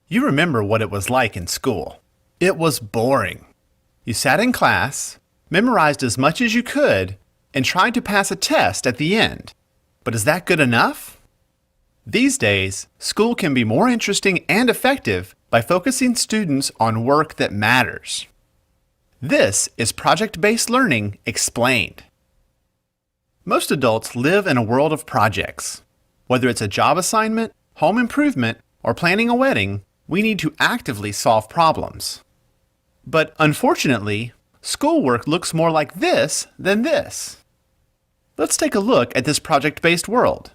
You remember what it was like in school. It was boring. You sat in class, memorized as much as you could, and tried to pass a test at the end. But is that good enough? These days, school can be more interesting and effective by focusing students on work that matters. This is project-based learning explained. Most adults live in a world of projects. Whether it's a job assignment, home improvement, or planning a wedding, we need to actively solve problems. But unfortunately, schoolwork looks more like this than this. Let's take a look at this project-based world.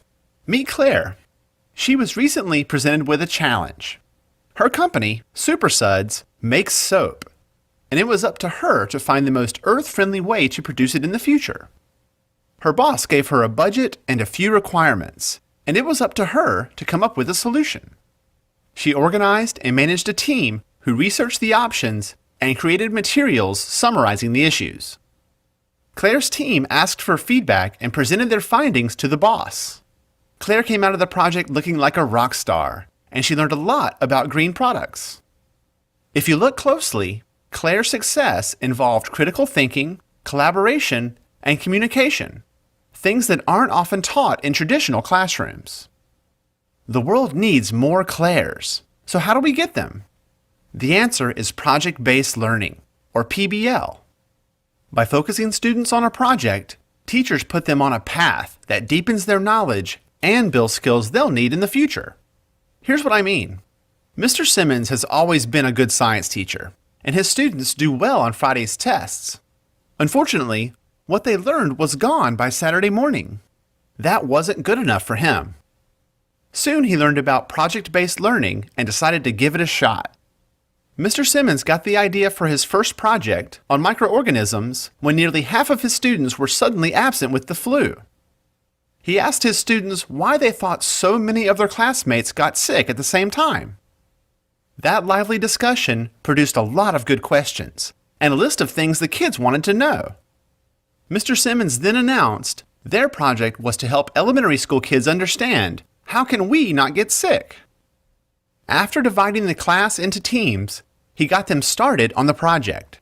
Meet Claire. She was recently presented with a challenge. Her company, Super Suds, makes soap, and it was up to her to find the most earth-friendly way to produce it in the future. Her boss gave her a budget and a few requirements, and it was up to her to come up with a solution. She organized and managed a team who researched the options and created materials summarizing the issues. Claire's team asked for feedback and presented their findings to the boss. Claire came out of the project looking like a rock star, and she learned a lot about green products. If you look closely, Claire's success involved critical thinking, collaboration, and communication, things that aren't often taught in traditional classrooms. The world needs more Claires, so how do we get them? The answer is project-based learning, or PBL. By focusing students on a project, teachers put them on a path that deepens their knowledge and builds skills they'll need in the future. Here's what I mean. Mr. Simmons has always been a good science teacher, and his students do well on Friday's tests. Unfortunately, what they learned was gone by Saturday morning. That wasn't good enough for him. Soon he learned about project-based learning and decided to give it a shot. Mr. Simmons got the idea for his first project on microorganisms when nearly half of his students were suddenly absent with the flu. He asked his students why they thought so many of their classmates got sick at the same time. That lively discussion produced a lot of good questions and a list of things the kids wanted to know. Mr. Simmons then announced their project was to help elementary school kids understand how can we not get sick. After dividing the class into teams, he got them started on the project.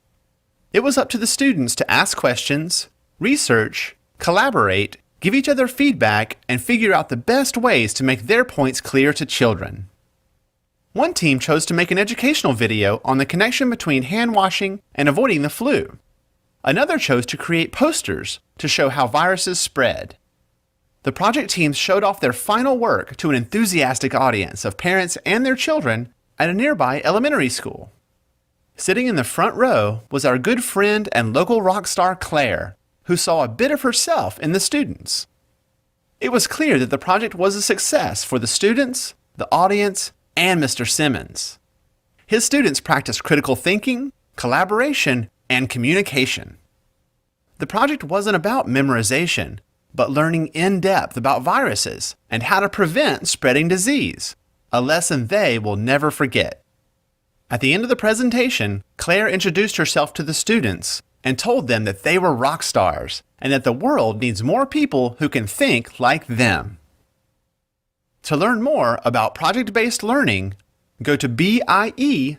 It was up to the students to ask questions, research, collaborate, give each other feedback, and figure out the best ways to make their points clear to children. One team chose to make an educational video on the connection between hand washing and avoiding the flu. Another chose to create posters to show how viruses spread. The project teams showed off their final work to an enthusiastic audience of parents and their children at a nearby elementary school. Sitting in the front row was our good friend and local rock star Claire, who saw a bit of herself in the students. It was clear that the project was a success for the students, the audience, and Mr. Simmons. His students practiced critical thinking, collaboration, and communication. The project wasn't about memorization, but learning in depth about viruses and how to prevent spreading disease, a lesson they will never forget. At the end of the presentation, Claire introduced herself to the students and told them that they were rock stars and that the world needs more people who can think like them. To learn more about project-based learning, go to BIE.org.